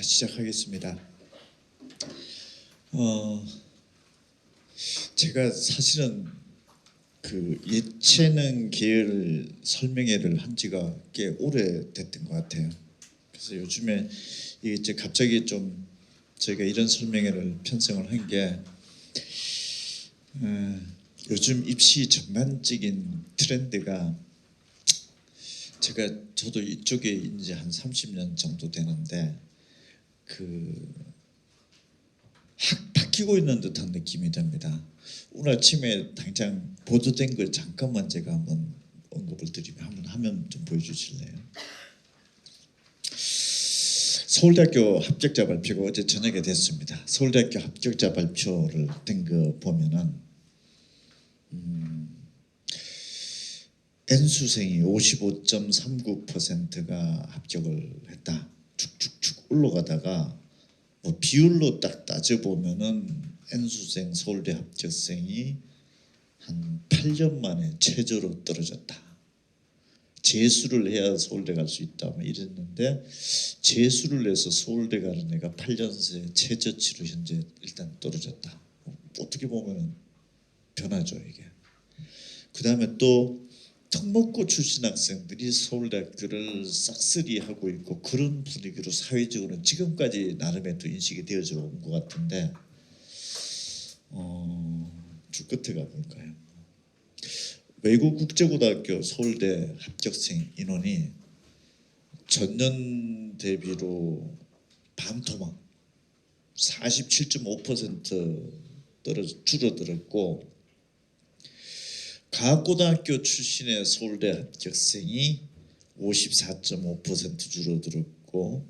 시작하겠습니다. 제가 사실은 그 예체능 계열 설명회를 한 지가 꽤 오래됐던 것 같아요. 그래서 요즘에 이제 갑자기 좀 저희가 이런 설명회를 편성을 한 게 요즘 입시 전반적인 트렌드가 저도 이쪽에 이제 한 30년 정도 되는데 확 바뀌고 있는 듯한 느낌이 듭니다. 오늘 아침에 당장 보도된 걸 잠깐만 제가 한번 언급을 드리면 한번 화면 좀 보여주실래요? 서울대학교 합격자 발표가 어제 저녁에 됐습니다. 서울대학교 합격자 발표를 된 거 보면은 N수생이 55.39%가 합격을 했다. 쭉쭉쭉 올라가다가 뭐 비율로 딱 따져보면은 N수생 서울대 합격생이 한 8년 만에 최저로 떨어졌다. 재수를 해야 서울대 갈 수 있다 뭐 이랬는데 재수를 해서 서울대 가는 애가 8년 새 최저치로 현재 일단 떨어졌다. 어떻게 보면은 변하죠 이게. 그 다음에 또 특목고 출신 학생들이 서울대학교를 싹쓸이하고 있고 그런 분위기로 사회적으로는 지금까지 나름의 또 인식이 되어져 온 것 같은데 주 끝에 가볼까요? 외국 국제고등학교 서울대 합격생 인원이 전년 대비로 반토막 47.5% 줄어들었고 과학고등학교 출신의 서울대 합격생이 54.5% 줄어들었고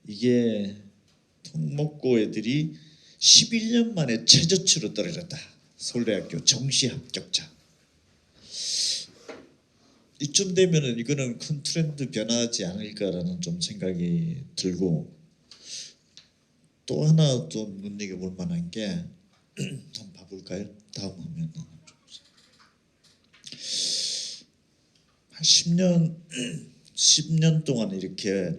이게 특목고 애들이 11년 만에 최저치로 떨어졌다. 서울대학교 정시 합격자. 이쯤 되면은 이거는 큰 트렌드 변하지 않을까라는 좀 생각이 들고 또 하나 좀 눈여겨볼 만한 게 한번 봐볼까요? 다음 화면. 한 10년 동안 이렇게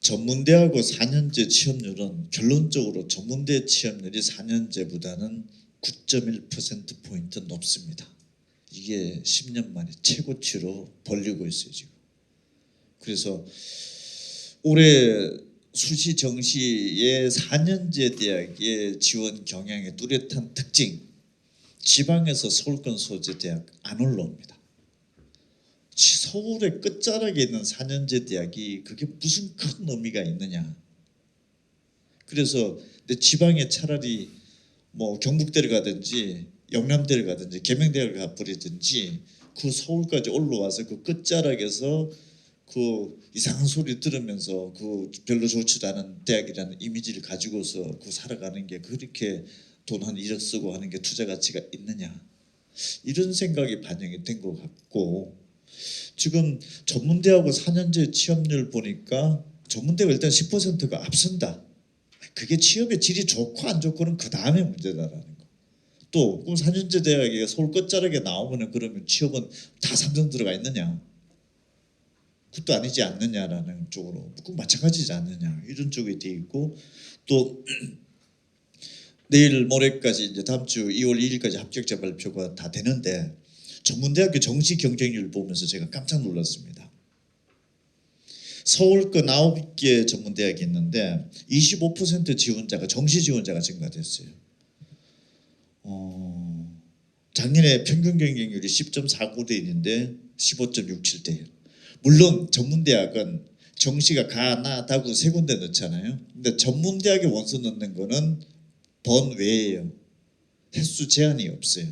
전문대하고 4년제 취업률은 결론적으로 전문대 취업률이 4년제보다는 9.1%포인트 높습니다. 이게 10년 만에 최고치로 벌리고 있어요 지금. 그래서 올해 수시 정시의 4년제 대학의 지원 경향의 뚜렷한 특징, 지방에서 서울권 소재 대학 안 올라옵니다. 서울의 끝자락에 있는 4년제 대학이 그게 무슨 큰 의미가 있느냐. 그래서 내 지방에 차라리 뭐 경북대를 가든지 영남대를 가든지 계명대를 가버리든지 그 서울까지 올라와서 그 끝자락에서 그 이상한 소리 들으면서 그 별로 좋지도 않은 대학이라는 이미지를 가지고서 그 살아가는 게 그렇게 돈 한 1억 쓰고 하는 게 투자 가치가 있느냐 이런 생각이 반영이 된 것 같고 지금 전문대하고 4년제 취업률 보니까 전문대가 일단 10%가 앞선다. 그게 취업의 질이 좋고 안 좋고는 그 다음에 문제다라는 거. 또 그럼 4년제 대학이 서울 끝자락에 나오면은 그러면 취업은 다 삼성 들어가 있느냐? 그것도 아니지 않느냐라는 쪽으로 그 마찬가지지 않느냐 이런 쪽이 돼 있고 또 내일 모레까지 이제 다음 주 2월 2일까지 합격자 발표가 다 되는데 전문대학교 정시 경쟁률 보면서 제가 깜짝 놀랐습니다. 서울권 9개 전문대학이 있는데 25% 지원자가 정시 지원자가 증가됐어요. 작년에 평균 경쟁률이 10.49대 1인데 15.67대 1. 물론 전문대학은 정시가 가, 나, 다구 세 군데 넣잖아요. 근데 전문대학에 원서 넣는 거는 번외예요. 횟수 제한이 없어요.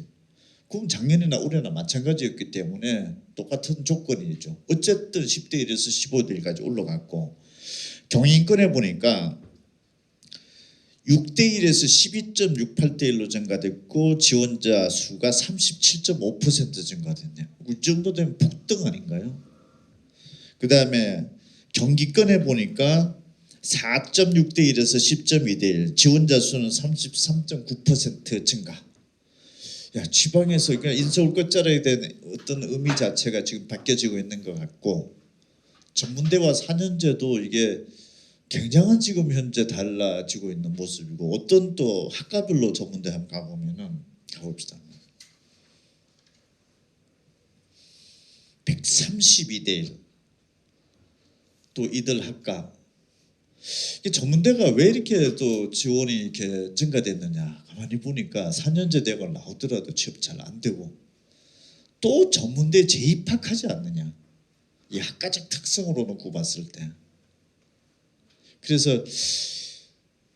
그럼 작년이나 올해나 마찬가지였기 때문에 똑같은 조건이죠. 어쨌든 10대 1에서 15대 1까지 올라갔고 경인권에 보니까 6대 1에서 12.68대 1로 증가됐고 지원자 수가 37.5% 증가됐네요. 이 정도 되면 폭등 아닌가요? 그 다음에 경기권에 보니까 4.6대 1에서 10.2대 1 지원자 수는 33.9% 증가. 야, 지방에서 그러니까 인서울 끝자락에 대한 어떤 의미 자체가 지금 바뀌어지고 있는 것 같고 전문대와 4년제도 이게 굉장한 지금 현재 달라지고 있는 모습이고, 어떤 또 학과별로 전문대 한번 가보면은, 가봅시다. 132대 1. 또 이들 학과. 전문대가 왜 이렇게 또 지원이 이렇게 증가됐느냐, 가만히 보니까 4년제 대학을 나오더라도 취업 잘 안 되고, 또 전문대 재입학하지 않느냐, 이 학과적 특성으로 놓고 봤을 때. 그래서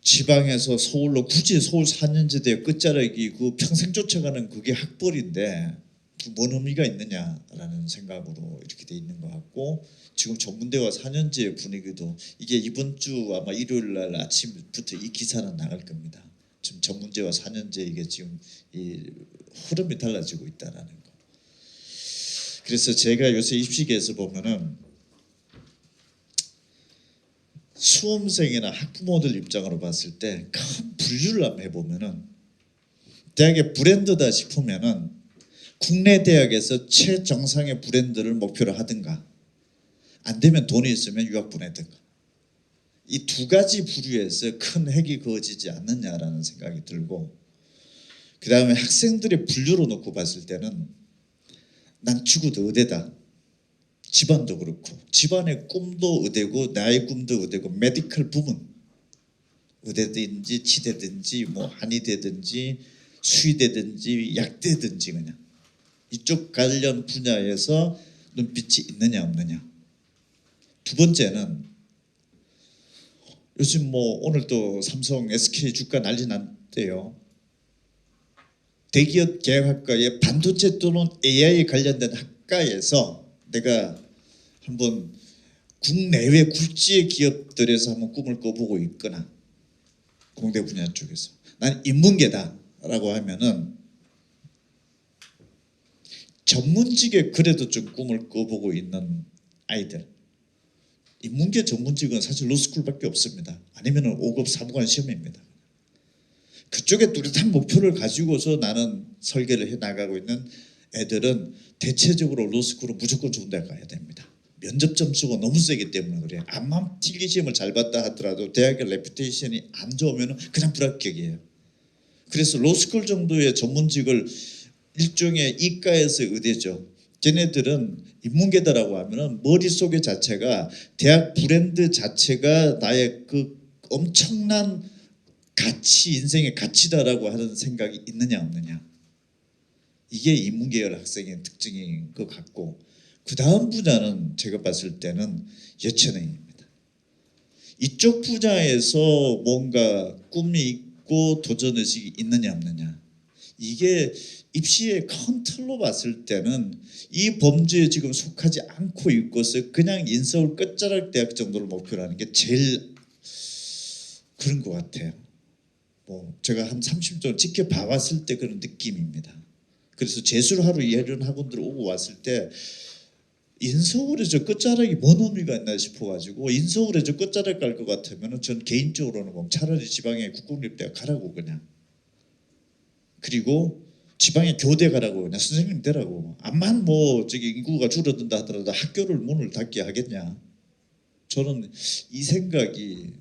지방에서 서울로 굳이 서울 4년제 대학 끝자락이 그 평생 쫓아가는 그게 학벌인데 뭔 의미가 있느냐라는 생각으로 이렇게 돼 있는 것 같고, 지금 전문대와 4년제 분위기도 이게 이번 주 아마 일요일 날 아침부터 이 기사는 나갈 겁니다. 지금 전문제와 4년제 이게 지금 이 흐름이 달라지고 있다라는 거. 그래서 제가 요새 입시계에서 보면은 수험생이나 학부모들 입장으로 봤을 때 큰 분류를 한번 해보면은, 대학의 브랜드다 싶으면은 국내 대학에서 최정상의 브랜드를 목표로 하든가, 안 되면 돈이 있으면 유학 보내든가, 이 두 가지 부류에서 큰 획이 그어지지 않느냐라는 생각이 들고, 그 다음에 학생들의 분류로 놓고 봤을 때는 난 죽어도 의대다. 집안도 그렇고, 집안의 꿈도 의대고 나의 꿈도 의대고, 메디컬 부문, 의대든지 치대든지 뭐 한의대든지 수의대든지 약대든지 그냥 이쪽 관련 분야에서 눈빛이 있느냐 없느냐. 두 번째는 요즘 뭐 오늘 또 삼성, SK 주가 난리 났대요. 대기업 계약학과에 반도체 또는 AI 관련된 학과에서 내가 한번 국내외 굴지의 기업들에서 한번 꿈을 꿔보고 있거나, 공대 분야 쪽에서 난 인문계다라고 하면은 전문직에 그래도 좀 꿈을 꿔보고 있는 아이들, 인문계 전문직은 사실 로스쿨밖에 없습니다. 아니면은 5급 사무관 시험입니다. 그쪽에 뚜렷한 목표를 가지고서 나는 설계를 해 나가고 있는 애들은 대체적으로 로스쿨은 무조건 좋은 데 가야 됩니다. 면접 점수가 너무 세기 때문에 그래요. 암만 필기 시험을 잘 봤다 하더라도 대학의 레퓨테이션이 안 좋으면 그냥 불합격이에요. 그래서 로스쿨 정도의 전문직을, 일종의 이과에서 의대죠. 걔네들은 인문계다라고 하면은 머릿속의 자체가 대학 브랜드 자체가 나의 그 엄청난 가치, 인생의 가치다라고 하는 생각이 있느냐 없느냐. 이게 인문계열 학생의 특징인 것 같고, 그 다음 분야는 제가 봤을 때는 예체능입니다. 이쪽 분야에서 뭔가 꿈이 있고 도전의식이 있느냐 없느냐. 이게 입시의 큰 틀로 봤을 때는 이 범주에 지금 속하지 않고 있고서 그냥 인서울 끝자락 대학 정도를 목표로 하는 게 제일 그런 것 같아요. 뭐 제가 한 30년 지켜봐 왔을 때 그런 느낌입니다. 그래서 재수를 하러 이런 학원들 오고 왔을 때 인서울에 저 끝자락이 뭔 의미가 있나 싶어가지고, 인서울에 저 끝자락 갈 것 같으면 전 개인적으로는 뭐 차라리 지방의 국공립대학 가라고 그냥, 그리고 지방에 교대 가라고 그냥 선생님 되라고. 암만 뭐 저기 인구가 줄어든다 하더라도 학교를 문을 닫게 하겠냐. 저는 이 생각이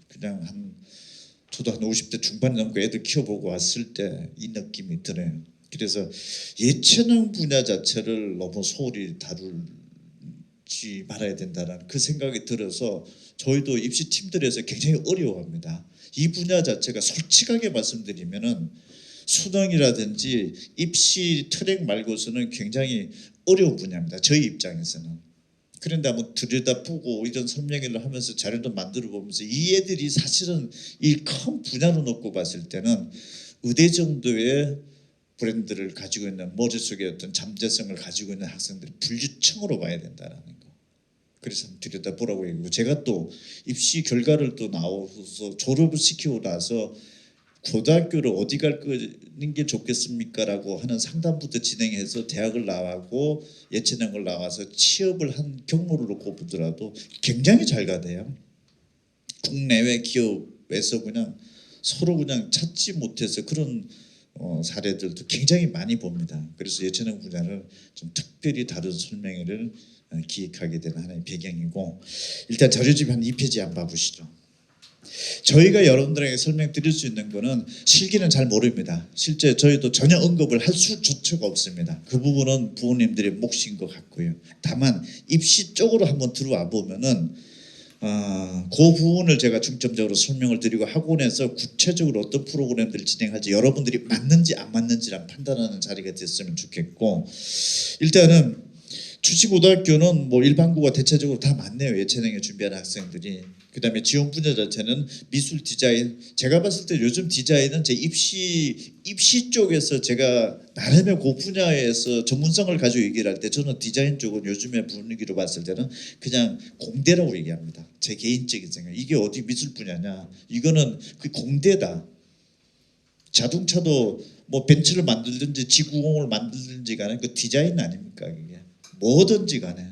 그냥 저도 한 50대 중반 넘고 애들 키워보고 왔을 때 이 느낌이 드네요. 그래서 예체능 분야 자체를 너무 소홀히 다루지 말아야 된다는 그 생각이 들어서 저희도 입시팀들에서 굉장히 어려워합니다. 이 분야 자체가 솔직하게 말씀드리면은 수능이라든지 입시 트랙 말고서는 굉장히 어려운 분야입니다. 저희 입장에서는. 그런데 한번 들여다보고 이런 설명회를 하면서 자료도 만들어 보면서 이 애들이 사실은 이 큰 분야로 놓고 봤을 때는 의대 정도의 브랜드를 가지고 있는, 머릿속에 어떤 잠재성을 가지고 있는 학생들이 분류층으로 봐야 된다는 거. 그래서 들여다보라고 얘기하고, 제가 또 입시 결과를 또 나와서 졸업을 시키고 나서 고등학교를 어디 갈 거는 게 좋겠습니까라고 하는 상담부터 진행해서 대학을 나가고 예체능을 나와서 취업을 한 경로를 놓고 보더라도 굉장히 잘 가대요. 국내외 기업에서 그냥 서로 그냥 찾지 못해서 그런 사례들도 굉장히 많이 봅니다. 그래서 예체능 분야를 좀 특별히 다룬 설명회를 기획하게 된 하나의 배경이고, 일단 자료집 한 2페이지 한번 봐보시죠. 저희가 여러분들에게 설명드릴 수 있는 거는 실기는 잘 모릅니다. 실제 저희도 전혀 언급을 할 수조차가 없습니다. 그 부분은 부모님들의 몫인 것 같고요. 다만 입시 쪽으로 한번 들어와 보면은 그 부분을 제가 중점적으로 설명을 드리고 학원에서 구체적으로 어떤 프로그램들을 진행할지 여러분들이 맞는지 안 맞는지를 판단하는 자리가 됐으면 좋겠고, 일단은 주치고등학교는 뭐 일반고가 대체적으로 다 맞네요. 예체능에 준비하는 학생들이. 그다음에 지원 분야 자체는 미술 디자인. 제가 봤을 때 요즘 디자인은 제 입시 쪽에서 제가 나름의 그 분야에서 전문성을 가지고 얘기를 할 때 저는 디자인 쪽은 요즘의 분위기로 봤을 때는 그냥 공대라고 얘기합니다. 제 개인적인 생각. 이게 어디 미술 분야냐? 이거는 그 공대다. 자동차도 뭐 벤츠를 만들든지 지구공을 만들든지 간에 그 디자인 아닙니까? 이게 뭐든지 간에.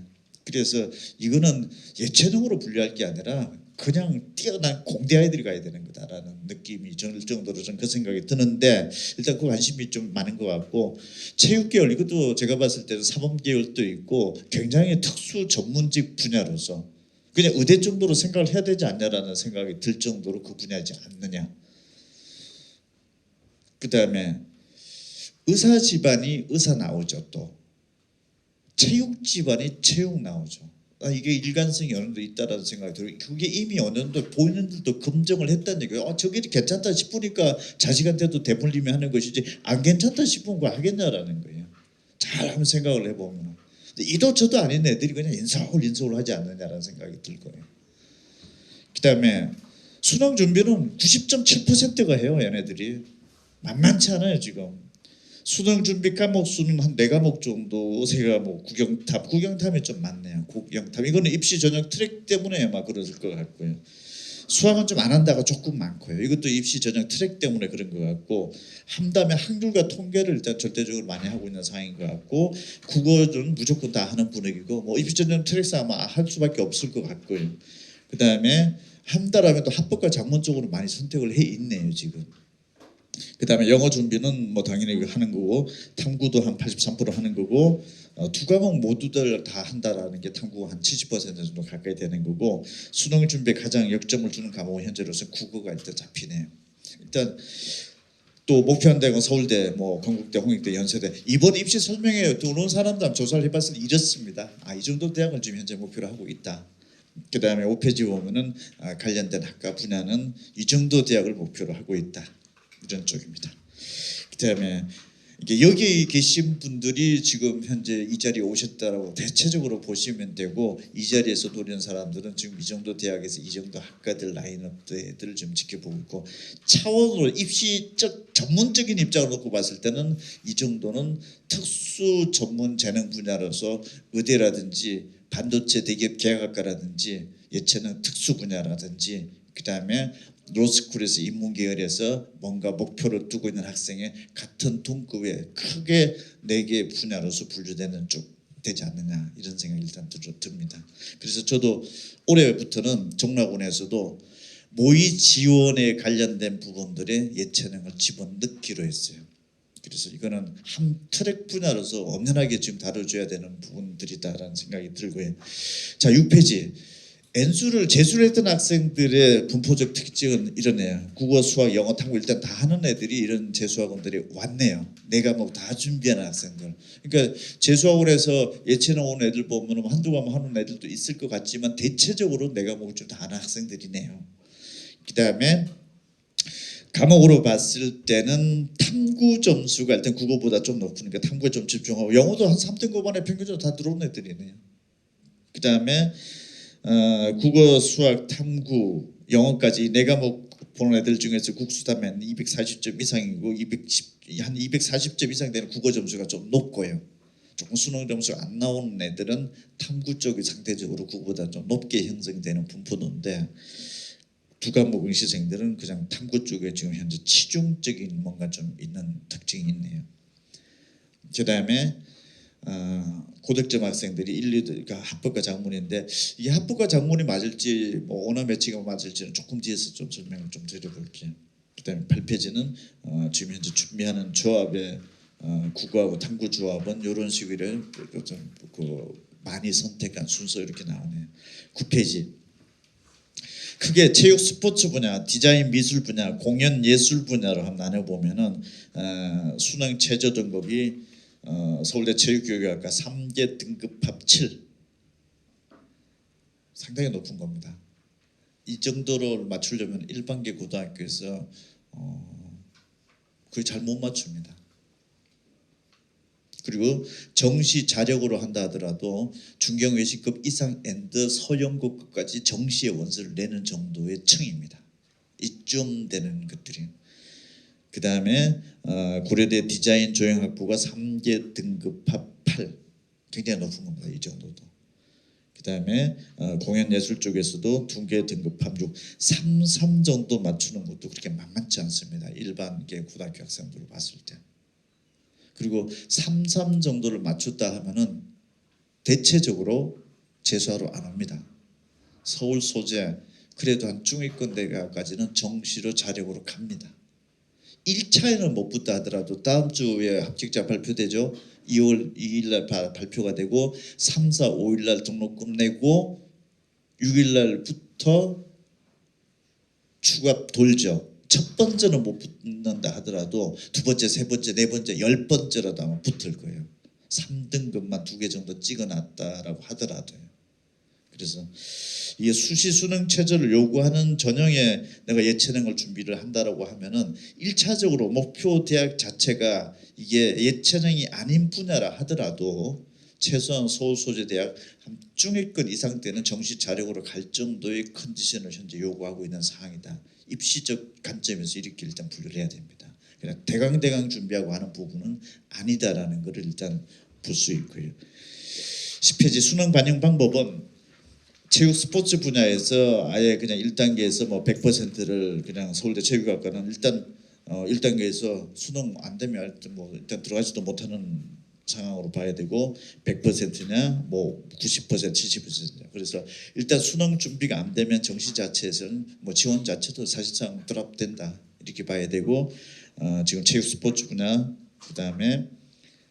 그래서 이거는 예체능으로 분류할 게 아니라 그냥 뛰어난 공대 아이들이 가야 되는 거다라는 느낌이 들 정도로 전 그 생각이 드는데, 일단 그 관심이 좀 많은 것 같고, 체육계열 이것도 제가 봤을 때는 사범계열도 있고 굉장히 특수 전문직 분야로서 그냥 의대 정도로 생각을 해야 되지 않냐라는 생각이 들 정도로 그 분야이지 않느냐. 그 다음에 의사 집안이 의사 나오죠. 또 체육 집안이 체육 나오죠. 이게 일관성이 어느 정도 있다라는 생각이 들어요. 그게 이미 어느 정도 본인들도 검증을 했다는 얘기예요. 저게 괜찮다 싶으니까 자식한테도 대물림이 하는 것이지 안 괜찮다 싶으면 그거 하겠냐라는 거예요. 잘 한번 생각을 해보면 이도 저도 아닌 애들이 그냥 인서울 하지 않느냐라는 생각이 들 거예요. 그 다음에 수능 준비는 90.7%가 해요. 얘네들이 만만치 않아요 지금. 수능 준비 과목 수는 한 4과목 정도, 3과목, 국영탐이 좀 많네요. 국영탐 이거는 입시 전형 트랙 때문에 아마 그랬을 것 같고요. 수학은 좀 안 한다가 조금 많고요. 이것도 입시 전형 트랙 때문에 그런 것 같고, 한다음에 한글과 통계를 일단 절대적으로 많이 하고 있는 상황인 것 같고, 국어는 무조건 다 하는 분위기고, 뭐 입시 전형 트랙상 아마 할 수밖에 없을 것 같고요. 그 다음에 한다라면 또 합법과 작문 쪽으로 많이 선택을 해 있네요 지금. 그 다음에 영어 준비는 뭐 당연히 하는 거고, 탐구도 한 83% 하는 거고, 두 과목 모두들 다 한다라는 게 탐구가 한 70% 정도 가까이 되는 거고, 수능 준비에 가장 역점을 두는 과목은 현재로서 국어가 일단 잡히네요. 일단 또 목표한 대학은 서울대, 뭐 건국대, 홍익대, 연세대. 이번 입시 설명회에 들어온 사람들 조사를 해봤을 때 이렇습니다. 이 정도 대학을 지금 현재 목표로 하고 있다. 그 다음에 5페이지 보면은 관련된 학과 분야는 이 정도 대학을 목표로 하고 있다. 이런 쪽입니다. 그다음에 이게 여기 계신 분들이 지금 현재 이 자리에 오셨다라고 대체적으로 보시면 되고, 이 자리에서 노리는 사람들은 지금 이 정도 대학에서 이 정도 학과들 라인업들을 좀 지켜보고 있고, 차원으로 입시적 전문적인 입장을 놓고 봤을 때는 이 정도는 특수 전문 재능 분야로서 의대라든지 반도체 대기업 계약학과라든지 예체능 특수 분야라든지, 그 다음에 로스쿨에서 인문계열에서 뭔가 목표를 두고 있는 학생의 같은 동급의 크게 4개 분야로서 분류되는 쪽 되지 않느냐, 이런 생각이 일단 듭니다. 그래서 저도 올해부터는 정락원에서도 모의 지원에 관련된 부분들의 예체능을 집어넣기로 했어요. 그래서 이거는 한 트랙 분야로서 엄연하게 지금 다뤄줘야 되는 부분들이다라는 생각이 들고요. 자, 6페이지. N수를 재수를 했던 학생들의 분포적 특징은 이러네요. 국어, 수학, 영어, 탐구 일단 다 하는 애들이 이런 재수학원들이 왔네요. 4과목 다 준비하는 학생들. 그러니까 재수학원에서 예체능 온 애들 보면 한두 과목 하는 애들도 있을 것 같지만 대체적으로 4과목을 좀 다 하는 학생들이네요. 그 다음에 과목으로 봤을 때는 탐구 점수가 일단 국어보다 좀 높으니까 탐구에 좀 집중하고, 영어도 한 3등 고반에 평균적으로 다 들어온 애들이네요. 그 다음에 국어, 수학, 탐구, 영어까지 4과목 보는 애들 중에서 국수다면 240점 이상이고, 한 240점 이상 되는 국어 점수가 좀 높고요. 조금 수능 점수 안 나오는 애들은 탐구 쪽이 상대적으로 국어보다 좀 높게 형성되는 분포도인데, 2과목 응시생들은 그냥 탐구 쪽에 지금 현재 치중적인 뭔가 좀 있는 특징이 있네요. 그 다음에 고득점 학생들이 1, 2가 합법과 작문인데, 이게 합법과 작문이 맞을지 뭐 언어 매치가 맞을지는 조금 뒤에서 좀 설명을 좀 드려볼게요. 그다음에 8페이지는 지금 현재 준비하는 조합의 국어하고 탐구 조합은 이런 식으로 좀 많이 선택한 순서 이렇게 나오네요. 9페이지. 크게 체육 스포츠 분야, 디자인 미술 분야, 공연 예술 분야로 한번 나눠보면은 수능 최저 등급이 서울대 체육교육학과 3개 등급 합 7, 상당히 높은 겁니다. 이 정도를 맞추려면 일반계 고등학교에서 거의 잘 못 맞춥니다. 그리고 정시 자력으로 한다 하더라도 중경외신급 이상 앤드 서영고급까지 정시의 원서를 내는 정도의 층입니다. 이쯤 되는 것들이. 그 다음에 고려대 디자인 조형학부가 3개 등급 합 8, 굉장히 높은 겁니다. 이 정도도. 그 다음에 공연예술 쪽에서도 2개 등급 합 6, 3 정도 맞추는 것도 그렇게 만만치 않습니다. 일반계 고등학교 학생들을 봤을 때. 그리고 3 정도를 맞췄다 하면은 대체적으로 재수하러 안 옵니다. 서울 소재 그래도 한 중위권 대학까지는 정시로 자력으로 갑니다. 1차에는 못 붙다 하더라도 다음 주에 합격자 발표되죠. 2월 2일 날 발표가 되고 3, 4, 5일 날 등록금 내고 6일 날부터 추가 돌죠. 첫 번째는 못 붙는다 하더라도 두 번째, 세 번째, 네 번째, 10번째라도 아마 붙을 거예요. 3등급만 2개 정도 찍어놨다라고 하더라도요. 그래서 이게 수시 수능 최저를 요구하는 전형에 내가 예체능을 준비를 한다라고 하면은 1차적으로 목표 대학 자체가 이게 예체능이 아닌 분야라 하더라도 최소한 서울 소재 대학 한 중위권 이상 되는 정시 자력으로 갈 정도의 컨디션을 현재 요구하고 있는 상황이다. 입시적 관점에서 이렇게 일단 분류를 해야 됩니다. 그냥 대강 준비하고 하는 부분은 아니다라는 것을 일단 볼 수 있고요. 10페이지 수능 반영 방법은 체육 스포츠 분야에서 아예 그냥 1단계에서 뭐 100%를 그냥 서울대 체육학과는 일단 1단계에서 수능 안 되면 일단 들어가지도 못하는 상황으로 봐야 되고 100%냐 뭐 90% 70%냐 그래서 일단 수능 준비가 안 되면 정시 자체에서는 뭐 지원 자체도 사실상 드랍된다 이렇게 봐야 되고 지금 체육 스포츠 분야 그다음에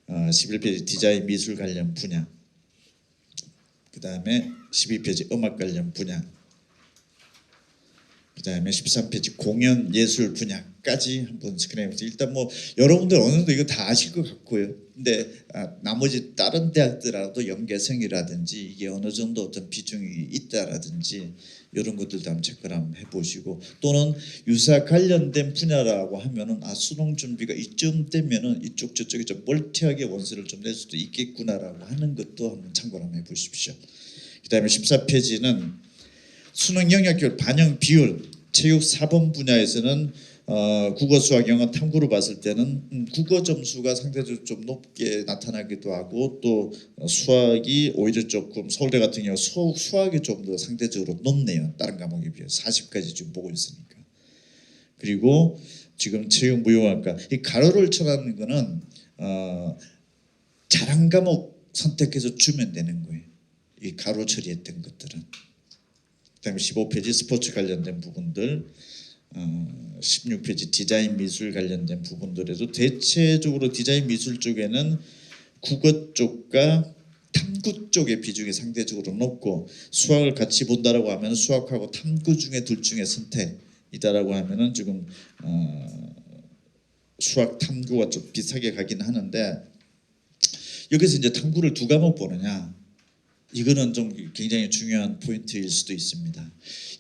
11페이지 디자인 미술 관련 분야 그다음에 12페이지 음악 관련 분야 그다음에 13페이지 공연 예술 분야까지 한번 스크린해보세요. 일단 뭐 여러분들 어느 정도 이거 다 아실 것 같고요. 근데 나머지 다른 대학들하고도 연계성이라든지 이게 어느 정도 어떤 비중이 있다라든지 이런 것들도 한번 체크를 한번 해보시고 또는 유사 관련된 분야라고 하면은 수능 준비가 이쯤 되면은 이쪽 저쪽에 좀 멀티하게 원서를 좀 낼 수도 있겠구나라고 하는 것도 한번 참고를 한번 해보십시오. 그다음에 14페이지는 수능 영역별 반영 비율 체육 4번 분야에서는 국어 수학 영어 탐구로 봤을 때는 국어 점수가 상대적으로 좀 높게 나타나기도 하고 또 수학이 오히려 조금 서울대 같은 경우 수학이 좀 더 상대적으로 높네요. 다른 과목에 비해서 40까지 지금 보고 있으니까. 그리고 지금 체육무용학과 이 가로를 쳐라는 거는 잘한 과목 선택해서 주면 되는 거예요. 이 가로 처리했던 것들은. 그다음에 15페이지 스포츠 관련된 부분들 16페이지 디자인 미술 관련된 부분들에도 대체적으로 디자인 미술 쪽에는 국어 쪽과 탐구 쪽의 비중이 상대적으로 높고 수학을 같이 본다라고 하면 수학하고 탐구 중에 둘 중에 선택이다라고 하면은 지금 수학 탐구가 좀 비슷하게 가긴 하는데 여기서 이제 탐구를 2과목 보느냐 이거는 좀 굉장히 중요한 포인트일 수도 있습니다.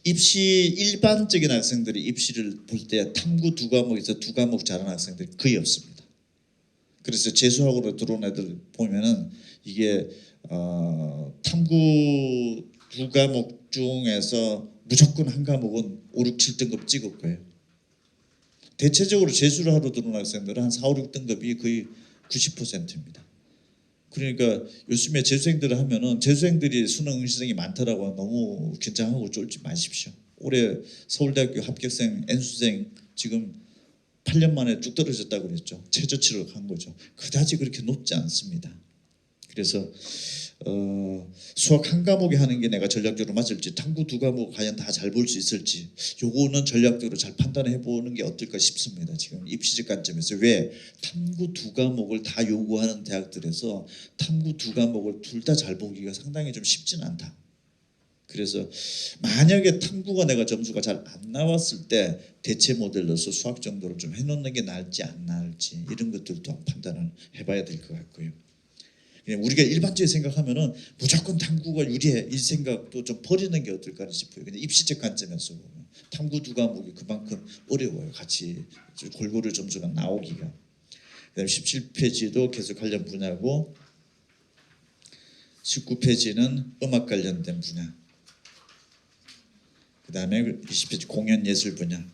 입시 일반적인 학생들이 입시를 볼 때 탐구 2과목에서 2과목 잘하는 학생들이 거의 없습니다. 그래서 재수학으로 들어온 애들 보면은 이게 탐구 2과목 중에서 무조건 한 과목은 5, 6, 7등급 찍을 거예요. 대체적으로 재수를 하러 들어온 학생들은 한 4, 5, 6등급이 거의 90%입니다. 그러니까 요즘에 재수생들을 하면은 재수생들이 수능 응시생이 많더라고 너무 긴장하고 쫄지 마십시오. 올해 서울대학교 합격생 N수생 지금 8년 만에 뚝 떨어졌다고 그랬죠. 최저치를 간 거죠. 그다지 그렇게 높지 않습니다. 그래서 수학 한 과목에 하는 게 내가 전략적으로 맞을지 탐구 2과목 과연 다 잘 볼 수 있을지 요거는 전략적으로 잘 판단해 보는 게 어떨까 싶습니다. 지금 입시적 관점에서 왜 탐구 2과목을 다 요구하는 대학들에서 탐구 2과목을 둘 다 잘 보기가 상당히 좀 쉽지는 않다. 그래서 만약에 탐구가 내가 점수가 잘 안 나왔을 때 대체 모델로서 수학 정도를 좀 해놓는 게 나을지 안 나을지 이런 것들도 판단을 해봐야 될 것 같고요. 그냥 우리가 일반적으로 생각하면은 무조건 탐구가 유리해 이 생각도 좀 버리는 게 어떨까 싶어요. 근데 입시적 관점에서 보면 탐구 두 과목이 그만큼 어려워요. 같이 골고루 점수가 나오기가. 그다음 17페이지도 계속 관련 분야고 19페이지는 음악 관련된 분야. 그다음에 20페이지 공연 예술 분야.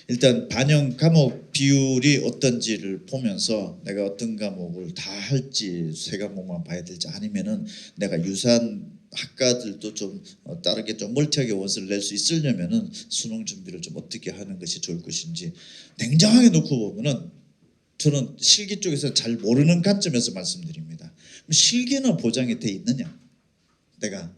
일단 반영 과목 비율이 어떤지를 보면서 내가 어떤 과목을 다 할지 세 과목만 봐야 될지 아니면은 내가 유사한 학과들도 좀 다르게 좀 멀티하게 원서를 낼 수 있으려면은 수능 준비를 좀 어떻게 하는 것이 좋을 것인지 냉정하게 놓고 보면은 저는 실기 쪽에서 잘 모르는 관점에서 말씀드립니다. 실기는 보장이 돼 있느냐? 내가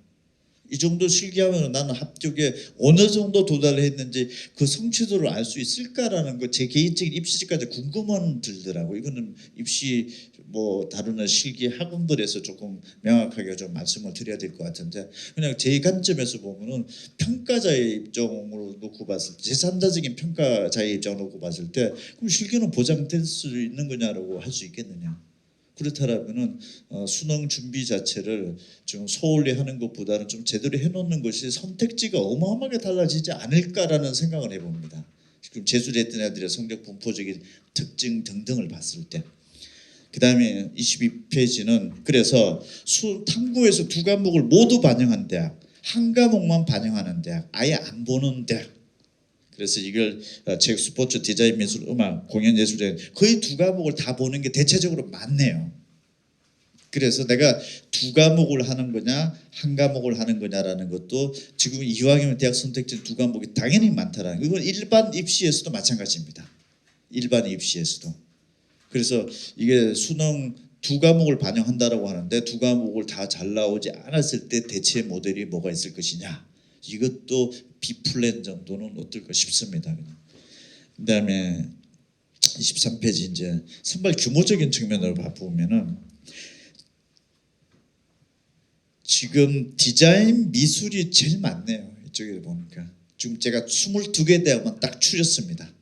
이 정도 실기하면 나는 합격에 어느 정도 도달했는지 그 성취도를 알 수 있을까라는 거 제 개인적인 입시까지 궁금한 들더라고. 이거는 입시 뭐 다루는 실기 학원들에서 조금 명확하게 좀 말씀을 드려야 될 것 같은데 그냥 제 관점에서 보면은 평가자의 입장으로 놓고 봤을 때 제3자적인 평가자의 입장으로 놓고 봤을 때 그럼 실기는 보장될 수 있는 거냐라고 할 수 있겠느냐? 그렇다면은 수능 준비 자체를 좀 소홀히 하는 것보다는 좀 제대로 해놓는 것이 선택지가 어마어마하게 달라지지 않을까라는 생각을 해봅니다. 지금 재수했던 애들의 성적 분포적인 특징 등등을 봤을 때. 그 다음에 22페이지는 그래서 탐구에서 두 과목을 모두 반영한 대학, 한 과목만 반영하는 대학, 아예 안 보는 대학. 그래서 이걸 책 스포츠 디자인 미술 음악 공연 예술 거의 두 과목을 다 보는 게 대체적으로 많네요. 그래서 내가 두 과목을 하는 거냐 한 과목을 하는 거냐라는 것도 지금 이왕이면 대학 선택지 두 과목이 당연히 많다라는 이건 일반 입시에서도 마찬가지입니다. 일반 입시에서도. 그래서 이게 수능 두 과목을 반영한다라고 하는데 두 과목을 다 잘 나오지 않았을 때 대체 모델이 뭐가 있을 것이냐 이것도 B플랜 정도는 어떨까 싶습니다. 그다음에 23페이지 이제 선발 규모적인 측면으로 보면은 지금 디자인 미술이 제일 많네요. 이쪽에 보니까 지금 제가 22개 대학만 딱 추렸습니다.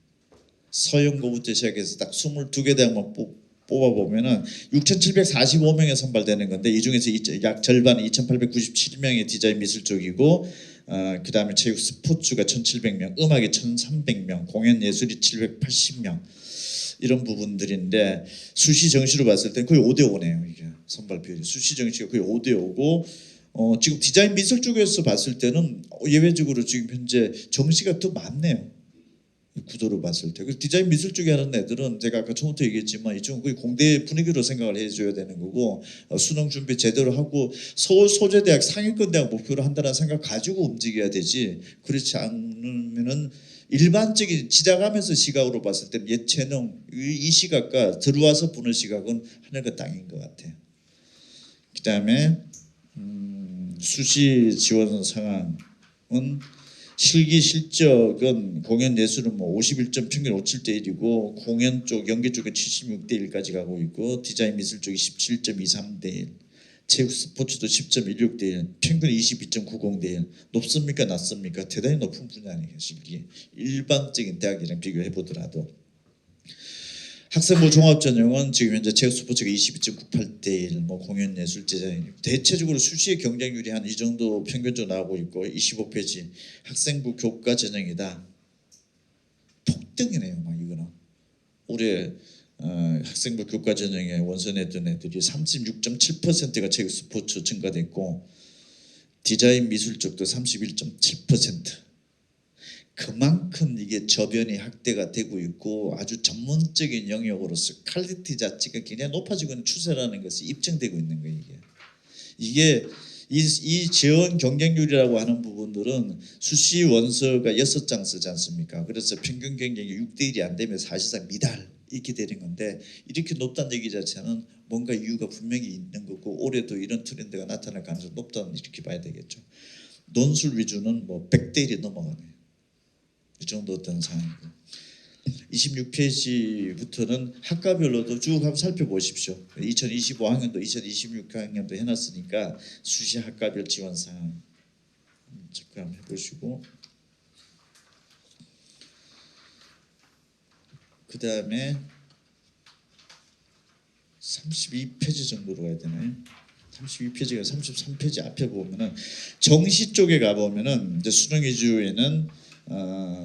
서영고부터 시작해서 딱 22개 대학만 뽑아보면은 6,745명에 선발되는 건데 이 중에서 약 절반이 2,897명의 디자인 미술 쪽이고 그 다음에 체육 스포츠가 1,700명, 음악이 1,300명, 공연 예술이 780명 이런 부분들인데 수시 정시로 봤을 때 거의 5대5네요. 이게 선발 비율이 수시 정시가 거의 5대5고 지금 디자인 미술 쪽에서 봤을 때는 예외적으로 지금 현재 정시가 더 많네요. 구도로 봤을 때. 그래서 디자인 미술 쪽에 하는 애들은 제가 아까 처음부터 얘기했지만 이쪽은 거의 공대 분위기로 생각을 해줘야 되는 거고 수능 준비 제대로 하고 서울 소재대학 상위권 대학 목표로 한다는 생각 가지고 움직여야 되지 그렇지 않으면은 일반적인 지나가면서 시각으로 봤을 때 예체능 이 시각과 들어와서 보는 시각은 하늘과 땅인 것 같아요. 그 다음에 수시 지원 상황은 실기 실적은 공연 예술은 뭐 51점 평균 57대 1이고 공연 쪽 연기 쪽에 76대 1까지 가고 있고 디자인 미술 쪽이 17.23대 1, 체육 스포츠도 10.16대 1, 평균 22.90대 1. 높습니까 낮습니까? 대단히 높은 분야 아니에요. 실기 일반적인 대학이랑 비교해 보더라도. 학생부 종합전형은 지금 현재 체육 스포츠가 22.98대 1, 뭐 공연 예술 디자인 대체적으로 수시의 경쟁률이 한 이 정도 평균적으로 나오고 있고 25페이지 학생부 교과 전형이다. 폭등이네요, 막 이거는. 올해 학생부 교과 전형에 원서 냈던 애들이 36.7%가 체육 스포츠 증가됐고 디자인 미술 쪽도 31.7%. 그만큼 이게 저변이 확대가 되고 있고 아주 전문적인 영역으로서 퀄리티 자체가 굉장히 높아지고 있는 추세라는 것이 입증되고 있는 거예요. 이게 이 지원 경쟁률이라고 하는 부분들은 수시 원서가 6장 쓰지 않습니까? 그래서 평균 경쟁이 6대 1이 안 되면 사실상 미달 이렇게 되는 건데 이렇게 높다는 얘기 자체는 뭔가 이유가 분명히 있는 거고 올해도 이런 트렌드가 나타날 가능성이 높다는 이렇게 봐야 되겠죠. 논술 위주는 뭐 100대 1이 넘어가네요. 이 정도 어떤 상황이고 26페이지부터는 학과별로도 쭉 한번 살펴보십시오. 2025학년도 2026학년도 해놨으니까 수시 학과별 지원 사항 체크 한번 해보시고, 그 다음에 32페이지 정도로 가야 되나요? 32페이지가 33페이지 앞에 보면은 정시 쪽에 가 보면은 이제 수능 위주에는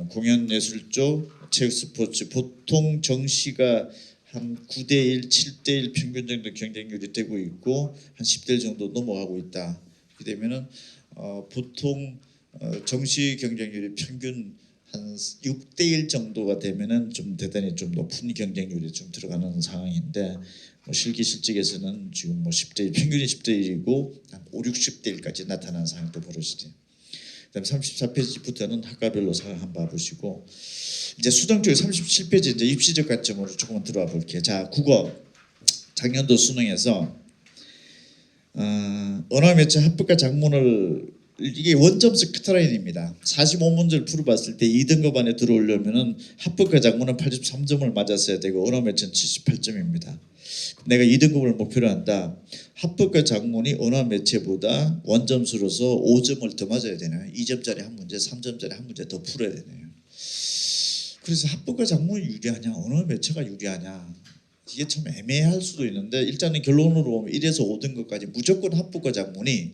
공연 예술 쪽, 체육 스포츠 보통 정시가 한 9대1, 7대1 평균 정도 경쟁률이 되고 있고 한 10대1 정도 넘어가고 있다. 이렇게 되면은 보통 정시 경쟁률이 평균 한 6대1 정도가 되면은 좀 대단히 좀 높은 경쟁률이 좀 들어가는 상황인데 뭐 실기 실직에서는 지금 뭐 10대1 평균이 10대1이고 한 5, 60대1까지 나타나는 상황도 벌어지죠. 그다음 34페이지부터는 학과별로 한번 봐보시고 이제 수능 쪽에 37페이지 이제 입시적 관점으로 조금 들어와 볼게요. 자, 국어 작년도 수능에서 언어 매체 합격과 작문을 이게 원점수 커트라인입니다. 45문제를 풀어봤을 때 2등급 안에 들어오려면은 합격과 작문은 83점을 맞았어야 되고 언어 매체는 78점입니다. 내가 2등급을 목표로 한다. 합격과 작문이 언어 매체보다 원점수로서 5점을 더 맞아야 되나요? 2점짜리 한 문제, 3점짜리 한 문제 더 풀어야 되네요. 그래서 합격과 작문이 유리하냐, 언어 매체가 유리하냐, 이게 참 애매할 수도 있는데 일단은 결론으로 보면 1에서 5등급까지 무조건 합격과 작문이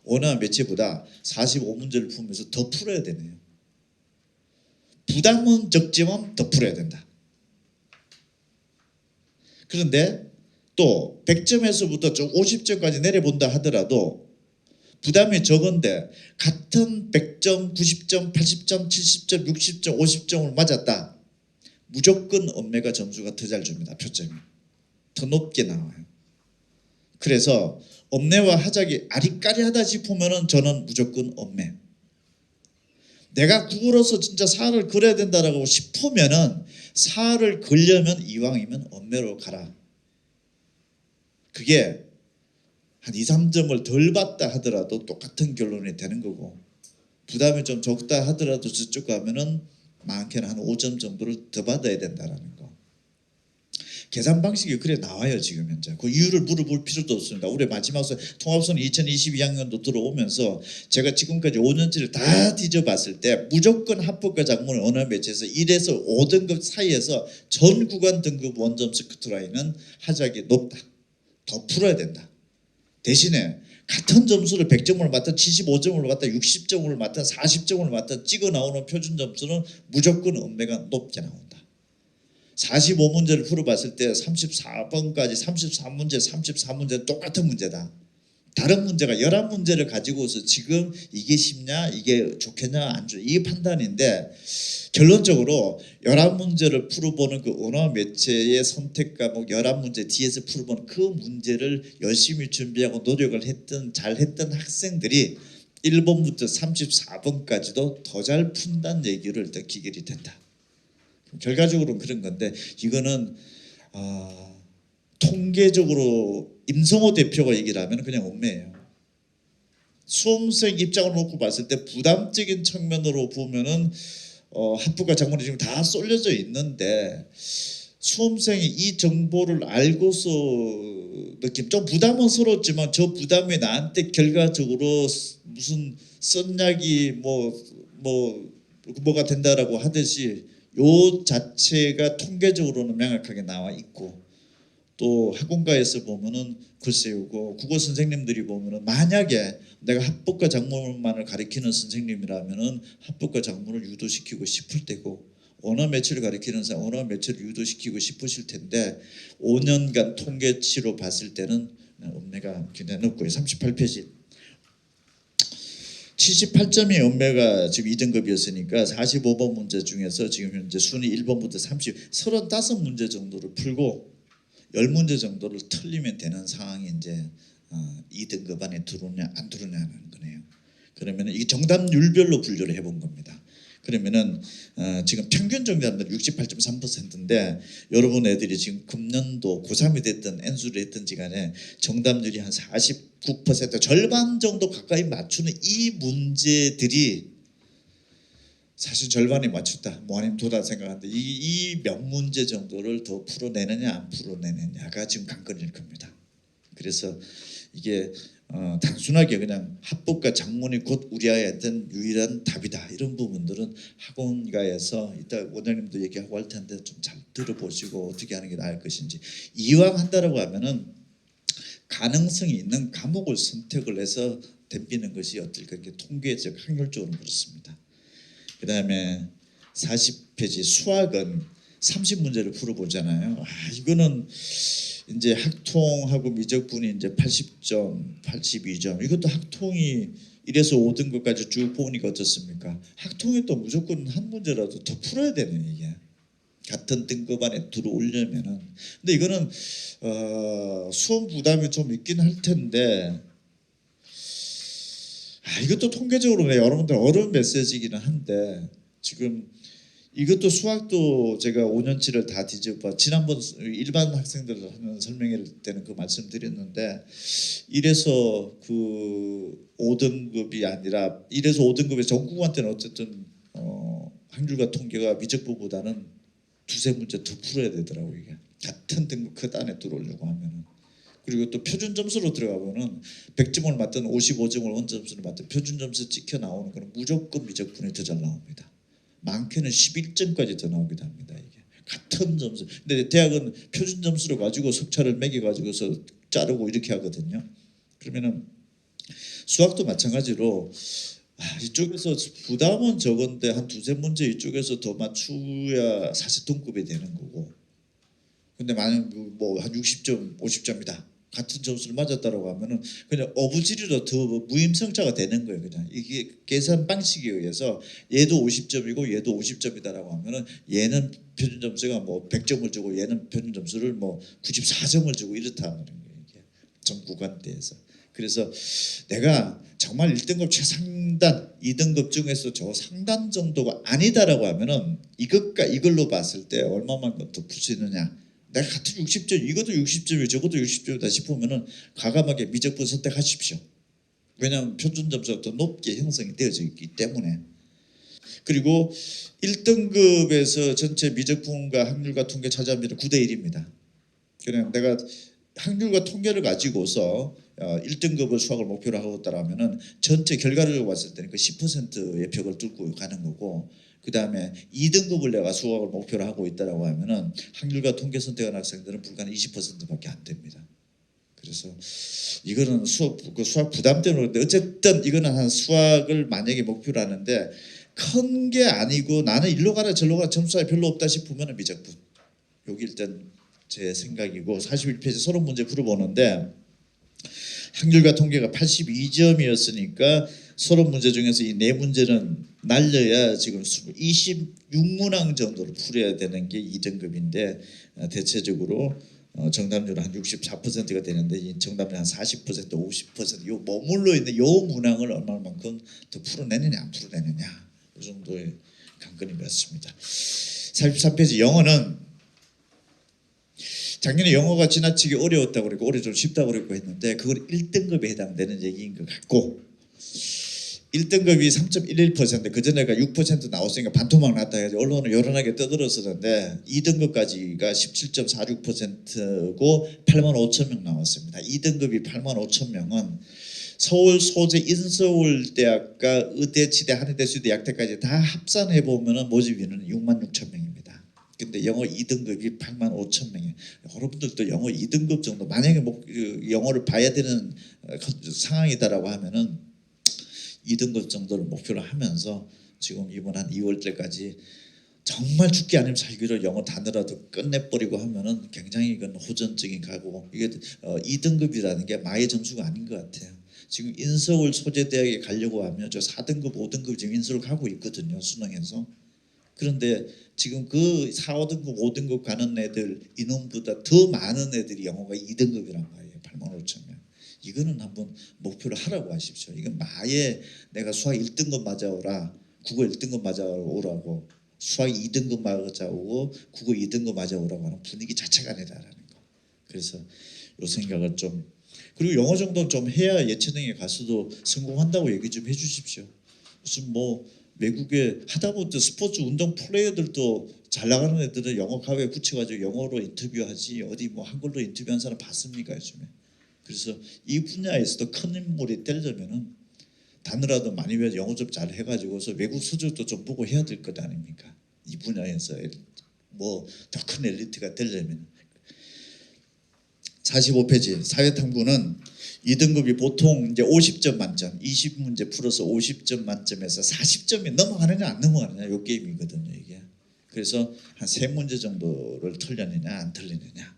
언어 매체보다 45문제를 풀면서 더 풀어야 되네요. 부담은 적지만 더 풀어야 된다. 그런데 또 100점에서부터 좀 50점까지 내려본다 하더라도 부담이 적은데 같은 100점, 90점, 80점, 70점, 60점, 50점을 맞았다. 무조건 엄매가 점수가 더 잘 줍니다. 표점이 더 높게 나와요. 그래서 엄매와 하작이 아리까리하다 싶으면은 저는 무조건 엄매. 내가 국어로서 진짜 사를 그려야 된다라고 싶으면은 사를 그려면 이왕이면 엄매로 가라. 그게 한 2, 3점을 덜 받다 하더라도 똑같은 결론이 되는 거고 부담이 좀 적다 하더라도 저쪽 가면은 많게는 한 5점 정도를 더 받아야 된다라는 거. 계산 방식이 그래 나와요 지금 현재. 그 이유를 물어볼 필요도 없습니다. 우리 마지막 통합수능 2022학년도 들어오면서 제가 지금까지 5년치를 다 뒤져봤을 때 무조건 합격과 작문을 언어 매체에서 1에서 5등급 사이에서 전 구간 등급 원점수 커트라인은 하작이 높다. 더 풀어야 된다. 대신에 같은 점수를 100점을 맞든 75점을 맞든 60점을 맞든 40점을 맞든 찍어 나오는 표준 점수는 무조건 엄매가 높게 나온다. 45문제를 풀어봤을 때 34번까지 34문제, 34문제는 똑같은 문제다. 다른 문제가 11문제를 가지고서 지금 이게 쉽냐 이게 좋겠냐 안 좋냐 이게 판단인데 결론적으로 11문제를 풀어보는 그 언어 매체의 선택 과목 11문제 뒤에서 풀어보는 그 문제를 열심히 준비하고 노력을 했던 잘했던 학생들이 1번부터 34번까지도 더 잘 푼다는 얘기를 듣기게 된다. 결과적으로는 그런 건데 이거는 통계적으로 임성호 대표가 얘기를 하면 그냥 옥매예요. 수험생 입장으로 놓고 봤을 때 부담적인 측면으로 보면은 합격과 작문이 지금 다 쏠려져 있는데 수험생이 이 정보를 알고서 느낌 좀 부담은 스러웠지만 저 부담이 나한테 결과적으로 무슨 썬약이 뭐가 된다라고 하듯이 요 자체가 통계적으로는 명확하게 나와 있고 또 학원가에서 보면은 글쎄요, 국어 선생님들이 보면은 만약에 내가 합법과 작문만을 가리키는 선생님이라면은 합법과 작문을 유도시키고 싶을 때고 언어 매체를 가리키는 사람 언어 매체를 유도시키고 싶으실 텐데 5년간 통계치로 봤을 때는 엄매가 굉장히 높고요. 38페이지 78점이 엄매가 지금 2등급이었으니까 45번 문제 중에서 지금 현재 순위 1번부터 35문제 정도를 풀고 10문제 정도를 틀리면 되는 상황이 이제 2등급 안에 들어오냐 안 들어오냐는 거네요. 그러면 이게 정답률별로 분류를 해본 겁니다. 그러면은 지금 평균 정답률 68.3%인데 여러분 애들이 지금 금년도 고3이 됐든 N수를 했든지 간에 정답률이 한 49% 절반 정도 가까이 맞추는 이 문제들이 사실 절반이 맞췄다 뭐 아니면 도다 생각하는데 이 몇 문제 정도를 더 풀어내느냐 안 풀어내느냐가 지금 관건일 겁니다. 그래서 이게 단순하게 그냥 합법과 작문이 곧 우리 아이한테는 유일한 답이다 이런 부분들은 학원가에서 이따 원장님도 얘기하고 할 텐데 좀 잘 들어보시고 어떻게 하는 게 나을 것인지. 이왕 한다라고 하면은 가능성이 있는 과목을 선택을 해서 덤비는 것이 어떨까, 이게 통계적 확률적으로 그렇습니다. 그다음에 40페이지 수학은 30문제를 풀어보잖아요. 이거는 이제 학통하고 미적분이 이제 80점, 82점. 이것도 학통이 1에서 5등급까지 쭉 보니까 어떻습니까? 학통이 또 무조건 한 문제라도 더 풀어야 되는, 이게 같은 등급 안에 들어오려면은. 근데 이거는 수험 부담이 좀 있긴 할 텐데, 이것도 통계적으로 여러분들 어려운 메시지이기는 한데, 지금 이것도 수학도 제가 5년치를 다 뒤집어 지난번 일반 학생들 하는 설명회 때는 그 말씀드렸는데, 1에서 그 5등급이 아니라 1에서 5등급의 전국한테는 어쨌든 확률과 통계가 미적분보다는 두세 문제 더 풀어야 되더라고요. 이게 같은 등급 그 안에 들어오려고 하면은. 그리고 또 표준 점수로 들어가면은 100점을 맞든 55점을 원점수를 맞든 표준 점수 찍혀 나오는 거는 무조건 미적분이 더 잘 나옵니다. 많게는 11점까지 더 나오기도 합니다. 이게 같은 점수. 근데 대학은 표준 점수를 가지고 석차를 매겨 가지고서 자르고 이렇게 하거든요. 그러면은 수학도 마찬가지로 이쪽에서 부담은 적은데 한 두세 문제 이쪽에서 더 맞추야 사실 동급이 되는 거고. 근데 만약 뭐 한 60점, 50점이다. 같은 점수를 맞았다라고 하면은 그냥 어부지리로 더 무임승차가 되는 거예요. 그냥 이게 계산 방식에 의해서 얘도 50점이고 얘도 50점이다라고 하면은 얘는 표준 점수가 뭐 100점을 주고 얘는 표준 점수를 뭐 94점을 주고 이렇다는 거예요. 이게 전 구간대에서. 그래서 내가 정말 1등급 최상단 2등급 중에서 저 상단 정도가 아니다라고 하면은 이것과 이걸로 봤을 때 얼마만큼 더 풀 수 있느냐. 내가 같은 60점 이것도 60점이고 저것도 60점이다 싶으면은 과감하게 미적분 선택하십시오. 왜냐하면 표준 점수가 더 높게 형성이 되어져 있기 때문에. 그리고 1등급에서 전체 미적분과 확률과 통계 차지하면 9대 1입니다. 그냥 내가 확률과 통계를 가지고서 1등급을 수학을 목표로 하고 있다라면은 전체 결과를 봤을 때는 그 10%의 벽을 뚫고 가는 거고, 그 다음에 2등급을 내가 수학을 목표로 하고 있다라고 하면은 확률과 통계 선택한 학생들은 불과 20%밖에 안 됩니다. 그래서 이거는 수학 부담 때문에 어쨌든 이거는 한 수학을 만약에 목표로 하는데 큰 게 아니고 나는 일로 가라 절로 가라 점수 차이 별로 없다 싶으면 미적분. 여기 일단 제 생각이고 41페이지 서론 문제 풀어보는데 확률과 통계가 82점이었으니까 서론 문제 중에서 이 네 문제는 날려야 지금 26문항 정도를 풀어야 되는 게 2등급인데 대체적으로 정답률은 한 64%가 되는데 이 정답률 한 40%, 50%요 머물러 있는 요 문항을 얼마만큼 더 풀어내느냐 안 풀어내느냐 이 정도의 관건인 것 같습니다. 43페이지 영어는 작년에 영어가 지나치게 어려웠다고 그랬고 올해 좀 쉽다고 그랬고 했는데 그걸 1등급에 해당되는 얘기인 것 같고 1등급이 3.11% 그전에가 6% 나왔으니까 반토막 났다 해서 언론은 요란하게 떠들었었는데 2등급까지가 17.46%고 8만 5천 명 나왔습니다. 2등급이 8만 5천 명은 서울 소재 인서울대학과 의대, 치대, 한의대, 수의대, 약대까지 다 합산해 보면은 모집 인원은 6만 6천 명입니다. 근데 영어 2등급이 8만 5천 명이에요. 여러분들도 영어 2등급 정도 만약에 영어를 봐야 되는 상황이다라고 하면은 2등급 정도를 목표로 하면서 지금 이번 한 2월달까지 정말 죽기 아니면 살기로 영어 단어라도 끝내버리고 하면은 굉장히 이건 호전적인 각오고 이게 2등급이라는 게 마의 점수가 아닌 것 같아요. 지금 인서울 소재대학에 가려고 하면 저 4등급, 5등급 지금 인서울 가고 있거든요. 수능에서. 그런데 지금 그 4, 5등급, 5등급 가는 애들 인원보다 더 많은 애들이 영어가 2등급이란 말이에요. 8만 5천 명. 이거는 한번 목표를 하라고 하십시오. 이건 마에 내가 수학 1등급 맞아오라, 국어 1등급 맞아오라고 수학 2등급 맞아오고 국어 2등급 맞아오라고 하는 분위기 자체가 아니라는 거. 그래서 이 생각을 좀, 그리고 영어 정도는 좀 해야 예체능에 가서도 성공한다고 얘기 좀 해주십시오. 무슨 뭐 외국에 하다못해 스포츠 운동 플레이어들도 잘 나가는 애들은 영어 가위에 붙여가지고 영어로 인터뷰하지 어디 뭐 한글로 인터뷰한 사람 봤습니까 요즘에? 그래서 이 분야에서도 큰 인물이 되려면은 단어라도 많이 배워 영어 좀 잘 해가지고서 외국 서적도 좀 보고 해야 될 것 아닙니까? 이 분야에서 뭐 더 큰 엘리트가 되려면. 45페이지 사회탐구는 2등급이 보통 이제 50점 만점, 20문제 풀어서 50점 만점에서 40점이 넘어가느냐 안 넘어가느냐 요 게임이거든요 이게. 그래서 한 3문제 정도를 틀려내냐 안 틀리느냐.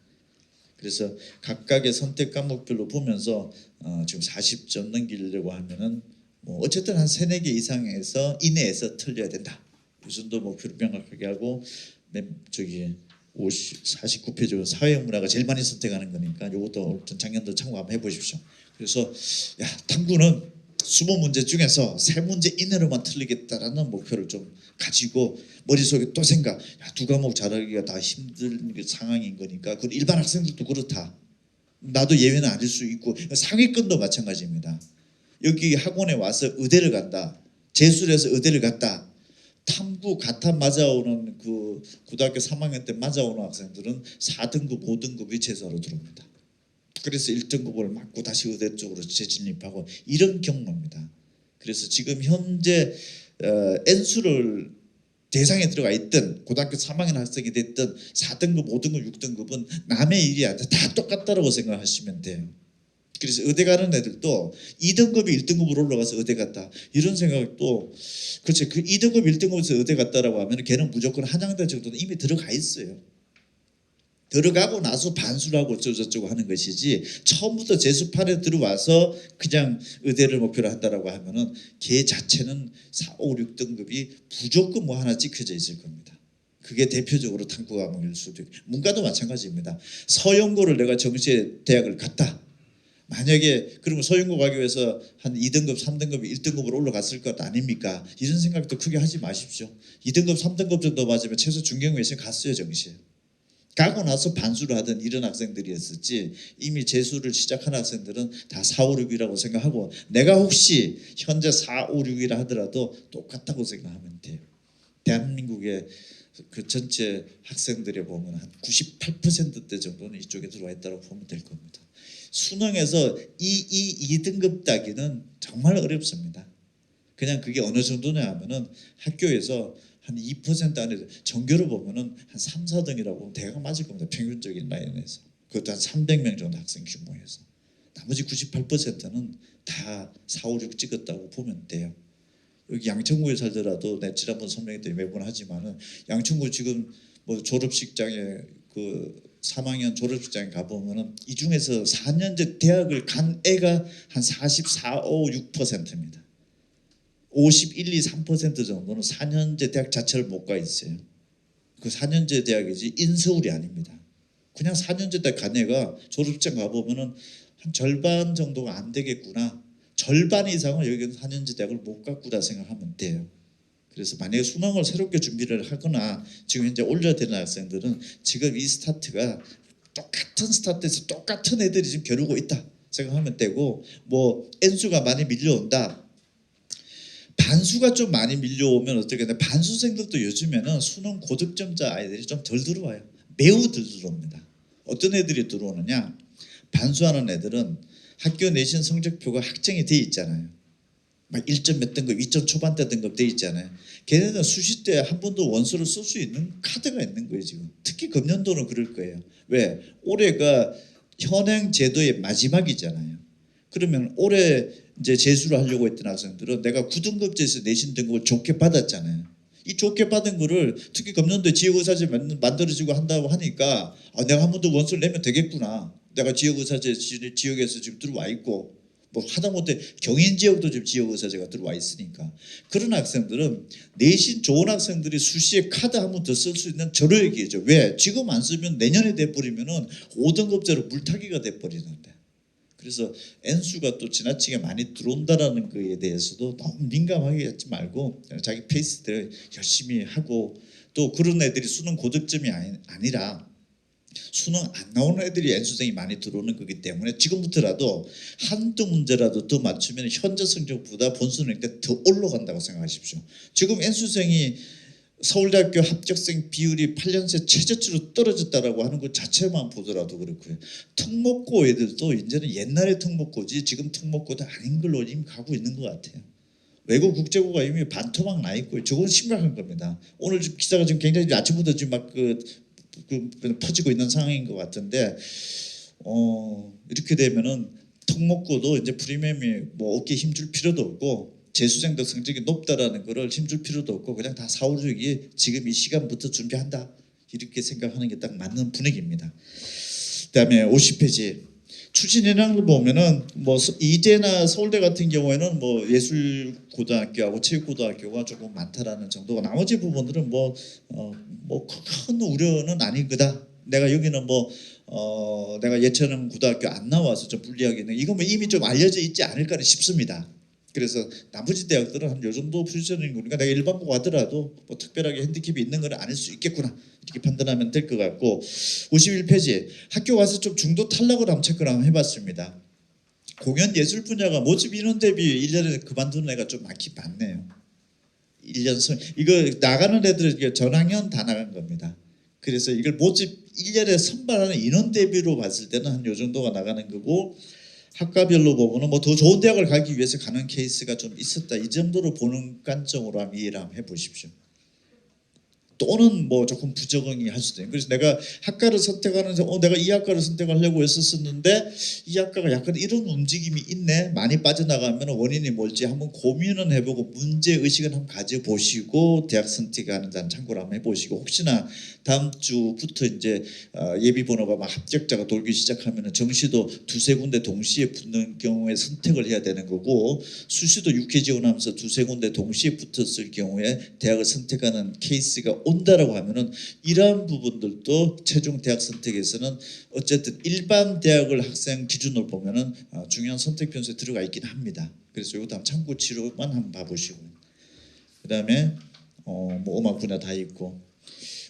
그래서 각각의 선택 과목별로 보면서 지금 40점 넘기려고 하면은 뭐 어쨌든 한 3-4개 이상에서 이내에서 틀려야 된다. 이 정도 목표를 명확하게 하고 저기 49페이지 사회문화가 제일 많이 선택하는 거니까 이것도 작년도 참고 한번 해보십시오. 그래서 탐구는 20문제 중에서 3문제 이내로만 틀리겠다라는 목표를 좀 가지고 머릿속에 또 생각, 2과목 잘하기가 다 힘든 상황인 거니까. 그 일반 학생들도 그렇다. 나도 예외는 아닐 수 있고 상위권도 마찬가지입니다. 여기 학원에 와서 의대를 간다, 재수를 해서 의대를 갔다, 탐구 가타 맞아오는 그 고등학교 3학년 때 맞아오는 학생들은 4등급 5등급 재수하러 들어옵니다. 그래서 1등급을 맞고 다시 의대 쪽으로 재진입하고 이런 경로입니다. 그래서 지금 현재 N수를 대상에 들어가 있던 고등학교 3학년 학생이 됐던 4등급 5등급 6등급은 남의 일이 아니라 다 똑같다고 생각하시면 돼요. 그래서 의대 가는 애들도 2등급이 1등급으로 올라가서 의대 갔다 이런 생각도, 그렇죠. 그 2등급 1등급에서 의대 갔다라고 하면 걔는 무조건 한양대 정도는 이미 들어가 있어요. 들어가고 나서 반수라고 어쩌고저쩌고 하는 것이지 처음부터 재수판에 들어와서 그냥 의대를 목표로 한다라고 하면은 걔 자체는 4, 5, 6등급이 무조건 뭐 하나 찍혀져 있을 겁니다. 그게 대표적으로 탐구 과목일 수도 있고, 문과도 마찬가지입니다. 서영고를 내가 정시에 대학을 갔다. 만약에 그러면 서영고 가기 위해서 한 2등급 3등급 1등급으로 올라갔을 것 아닙니까? 이런 생각도 크게 하지 마십시오. 2등급 3등급 정도 맞으면 최소 중경외신 갔어요. 정시에 가고 나서 반수를 하던 이런 학생들이었었지, 이미 재수를 시작한 학생들은 다 4, 5, 6이라고 생각하고, 내가 혹시 현재 4, 5, 6이라 하더라도 똑같다고 생각하면 돼요. 대한민국의 그 전체 학생들에 보면 한 98%대 정도는 이쪽에 들어와 있다고 보면 될 겁니다. 수능에서 2등급 따기는 정말 어렵습니다. 그냥 그게 어느 정도냐 하면은 학교에서 한 2% 안에 전교로 보면은 한 3, 4등이라고 보면 대강 맞을 겁니다. 평균적인 라인에서. 그것도 한 300명 정도 학생 규모에서. 나머지 98%는 다 4, 5, 6 찍었다고 보면 돼요. 여기 양천구에 살더라도 내 지난번 설명 때 매번 하지만은 양천구 지금 뭐 졸업식장에 그 3학년 졸업식장에 가보면은 이 중에서 4년제 대학을 간 애가 한 44, 5, 6%입니다. 51, 2, 3% 정도는 4년제 대학 자체를 못 가 있어요. 그 4년제 대학이지 인서울이 아닙니다. 그냥 4년제 대학 간 애가 졸업장 가보면은 한 절반 정도가 안 되겠구나, 절반 이상은 여기는 4년제 대학을 못 갔구나 생각하면 돼요. 그래서 만약에 수능을 새롭게 준비를 하거나 지금 현재 올려야 되는 학생들은 지금 이 스타트가 똑같은 스타트에서 똑같은 애들이 지금 겨루고 있다 생각하면 되고, 뭐 N수가 많이 밀려온다, 반수가 좀 많이 밀려오면 어떻게 되나, 반수생들도 요즘에는 수능 고득점자 아이들이 좀 덜 들어와요. 매우 덜 들어옵니다. 어떤 애들이 들어오느냐, 반수하는 애들은 학교 내신 성적표가 확정이 돼 있잖아요. 막 1점 몇 등급, 2점 초반대 등급 돼 있잖아요. 걔네는 수시 때 한 번도 원서를 쓸 수 있는 카드가 있는 거예요. 지금 특히 금년도는 그럴 거예요. 왜? 올해가 현행 제도의 마지막이잖아요. 그러면 올해 이제 재수를 하려고 했던 학생들은 내가 9등급제에서 내신 등급을 좋게 받았잖아요. 이 좋게 받은 거를 특히 금년도에 지역의사제 만들어지고 한다고 하니까 내가 한 번 더 원서를 내면 되겠구나. 내가 지역의사제 지역에서 지금 들어와 있고, 뭐 하다못해 경인 지역도 지금 지역의사제가 들어와 있으니까, 그런 학생들은 내신 좋은 학생들이 수시에 카드 한 번 더 쓸 수 있는 절호의 기회죠. 왜? 지금 안 쓰면 내년에 돼버리면은 5등급제로 물타기가 돼버리는데. 그래서 N수가 또 지나치게 많이 들어온다라는 거에 대해서도 너무 민감하게 하지 말고 자기 페이스대로 열심히 하고, 또 그런 애들이 수능 고득점이 아니라 수능 안 나오는 애들이 N수생이 많이 들어오는 거기 때문에 지금부터라도 한두 문제라도 더 맞추면 현재 성적보다 본수능 때 더 올라간다고 생각하십시오. 지금 N수생이 서울대학교 합격생 비율이 8년 새 최저치로 떨어졌다라고 하는 것 자체만 보더라도 그렇고요. 특목고 애들도 이제는 옛날의 특목고지 지금 특목고도 아닌 걸로 이미 가고 있는 것 같아요. 외국 국제고가 이미 반토막 나 있고요. 저건 심각한 겁니다. 오늘 기사가 지금 굉장히 아침부터 지금 막 퍼지고 있는 상황인 것 같은데 이렇게 되면은 특목고도 이제 프리미엄이 뭐 어깨에 힘줄 필요도 없고 재수생도 성적이 높다라는 거를 힘줄 필요도 없고 그냥 다 사후적이 지금 이 시간부터 준비한다 이렇게 생각하는 게 딱 맞는 분위기입니다. 그다음에 50페이지 추진 현황을 보면은 뭐 이대나 서울대 같은 경우에는 뭐 예술고등학교하고 체육고등학교가 조금 많다라는 정도고 나머지 부분들은 뭐 큰 우려는 아닌 거다. 내가 여기는 내가 예체능 고등학교 안 나와서 좀 불리하게 이건 뭐 이미 좀 알려져 있지 않을까 싶습니다. 그래서 나머지 대학들은 한 요 정도 포지션인 거니까 내가 일반고 가더라도 뭐 특별하게 핸디캡이 있는 건 아닐 수 있겠구나 이렇게 판단하면 될 것 같고 51페이지 학교 가서 좀 중도 탈락을 한번 체크를 한번 해봤습니다. 공연 예술 분야가 모집 인원 대비 1년에 그만두는 애가 좀 많네요. 1년 이거 나가는 애들은 전학년 다 나간 겁니다. 그래서 이걸 모집 1년에 선발하는 인원 대비로 봤을 때는 한 요 정도가 나가는 거고 학과별로 보면은 뭐 더 좋은 대학을 가기 위해서 가는 케이스가 좀 있었다. 이 정도로 보는 관점으로 한번 이해를 한번 해보십시오. 또는 뭐 조금 부적응이 할 수도 있고 그래서 내가 학과를 선택하는데 내가 이 학과를 선택하려고 했었는데 이 학과가 약간 이런 움직임이 있네 많이 빠져나가면 원인이 뭘지 한번 고민은 해보고 문제의식은 한번 가져보시고 대학 선택하는 데는 참고를 한번 해보시고 혹시나 다음 주부터 이제 예비 번호가 막 합격자가 돌기 시작하면 정시도 두세 군데 동시에 붙는 경우에 선택을 해야 되는 거고 수시도 6회 지원하면서 두세 군데 동시에 붙었을 경우에 대학을 선택하는 케이스가 온다라고 하면은 이러한 부분들도 최종 대학 선택에서는 어쨌든 일반 대학을 학생 기준으로 보면은 중요한 선택 변수에 들어가 있긴 합니다. 그래서 이것도 한번 참고치료만 한번 봐보시고 그다음에 뭐 음악 분야 다 있고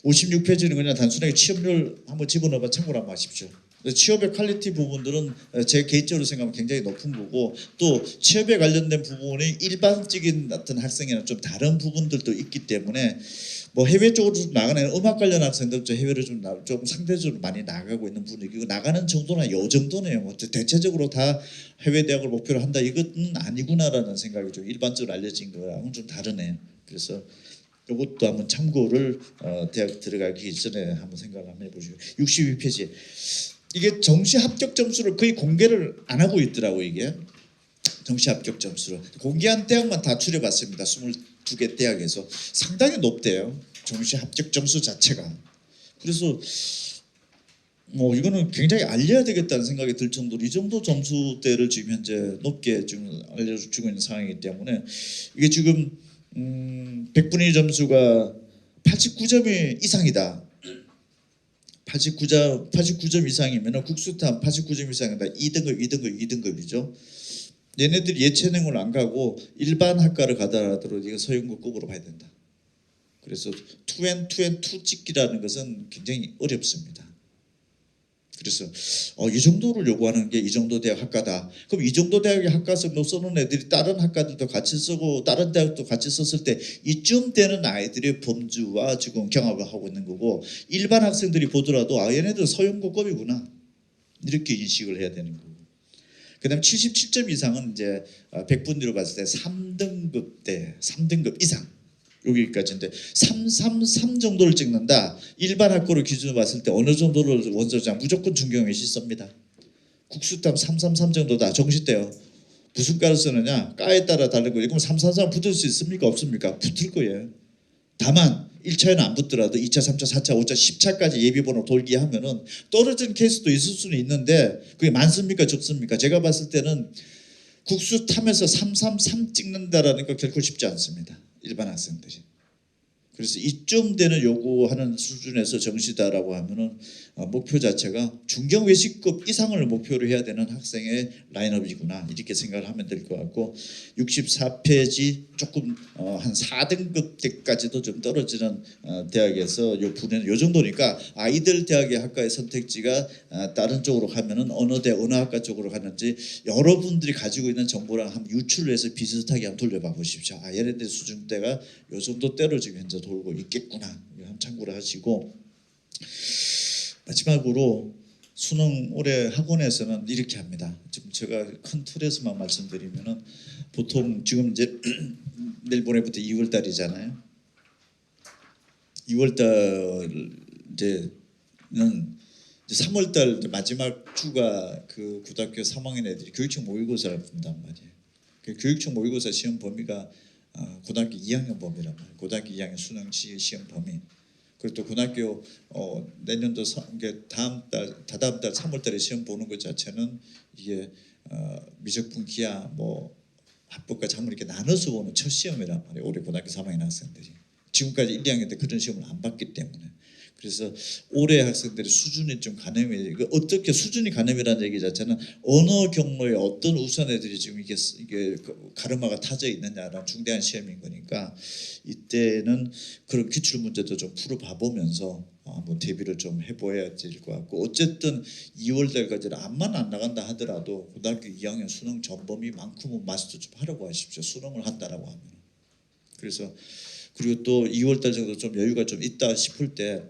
56페이지는 그냥 단순하게 취업률 한번 집어넣어봐 참고를 한번 하십시오. 취업의 퀄리티 부분들은 제 개인적으로 생각하면 굉장히 높은 거고 또 취업에 관련된 부분이 일반적인 어떤 학생이랑 좀 다른 부분들도 있기 때문에 뭐 해외 쪽으로 나가는 음악 관련 학생들도 해외로 좀 상대적으로 많이 나가고 있는 분위기고 나가는 정도나 요 정도네요. 뭐 대체적으로 다 해외 대학을 목표로 한다 이것은 아니구나라는 생각이 좀 일반적으로 알려진 거랑은 좀 다르네요. 그래서 이것도 한번 참고를 대학 들어가기 전에 한번 생각을 한번 해보시고 62페이지 이게 정시 합격 점수를 거의 공개를 안 하고 있더라고 이게 정시 합격 점수를 공개한 대학만 다 추려봤습니다. 22개 대학에서 상당히 높대요. 정시 합격 점수 자체가. 그래서 뭐 이거는 굉장히 알려야 되겠다는 생각이 들 정도로 이 정도 점수대를 지금 현재 높게 지금 알려주고 있는 상황이기 때문에 이게 지금 100분의 1 점수가 89점이 이상이다. 89점 이상이면 국수탄 89점 이상이다. 2등급이죠. 얘네들이 예체능을 안 가고 일반 학과를 가더라도 이거 서영고급으로 봐야 된다. 그래서 2&2 찍기라는 것은 굉장히 어렵습니다. 그래서 이 정도를 요구하는 게 이 정도 대학 학과다. 그럼 이 정도 대학의 학과성도 쓰는 애들이 다른 학과들도 같이 쓰고 다른 대학도 같이 썼을 때 이쯤 되는 아이들의 범주와 지금 경합을 하고 있는 거고 일반 학생들이 보더라도 얘네들 서영고급이구나 이렇게 인식을 해야 되는 거고 그다음 77점 이상은 이제 100분위로 봤을 때 3등급 이상 여기까지인데 333 정도를 찍는다. 일반 학교를 기준으로 봤을 때 어느 정도를 원서장 무조건 중경외시 씁니다. 국수탐 333 정도다. 정시 때요. 무슨 과를 쓰느냐 과에 따라 다르고 그럼 333 붙을 수 있습니까 없습니까? 붙을 거예요. 다만 1차에는 안 붙더라도 2차, 3차, 4차, 5차, 10차까지 예비번호 돌기 하면은 떨어진 케이스도 있을 수는 있는데 그게 많습니까 적습니까? 제가 봤을 때는 국수 탐에서 333 찍는다라는 거 결코 쉽지 않습니다. 일반 학생들이. 그래서 이쯤 되는 요구하는 수준에서 정시다라고 하면은 목표 자체가 중경외식급 이상을 목표로 해야 되는 학생의 라인업이구나 이렇게 생각을 하면 될 것 같고 64페이지 조금 한 4등급 때까지도 좀 떨어지는 대학에서 요 분야는 요 정도니까 아이들 대학의 학과의 선택지가 다른 쪽으로 가면은 어느 대 어느 학과 쪽으로 가는지 여러분들이 가지고 있는 정보랑 한번 유출을 해서 비슷하게 한번 돌려봐 보십시오. 얘네들 수준대가 요 정도 때로 지금 현재 돌고 있겠구나. 한번 참고를 하시고, 마지막으로 수능 올해 학원에서는 이렇게 합니다. 지금 제가 큰 틀에서만 말씀드리면은 보통 지금 이제 내일 모레부터 2월 달이잖아요. 2월 달 이제는 3월 달 마지막 주가 그 고등학교 3학년 애들이 교육청 모의고사를 본단 말이에요. 그 교육청 모의고사 시험 범위가 고등학교 2학년 범위란 말이에요. 고등학교 2학년 수능 시험 범위. 그리고 또 고등학교 내년도 다다음 달 3월 달에 시험 보는 것 자체는 이게 미적분 기하 뭐 합법과 작문 이렇게 나눠서 보는 첫 시험이란 말이에요. 올해 고등학교 3학년 학생들이 지금까지 1, 2학년 때 그런 시험을 안 봤기 때문에. 그래서 올해 학생들의 수준이 좀 가늠이, 어떻게 수준이 가늠이라는 얘기 자체는 어느 경로에 어떤 우수 애들이 지금 이게 가르마가 타져 있느냐라는 중대한 시험인 거니까 이때는 그런 기출 문제도 좀 풀어봐 보면서 한번 대비를 좀 해봐야 될 것 같고, 어쨌든 2월 달까지는 암만 안 나간다 하더라도 고등학교 2학년 수능 전범위만큼은 마스터 좀 하려고 하십시오. 수능을 한다라고 하면. 그래서 그리고 또 2월 달 정도 좀 여유가 좀 있다 싶을 때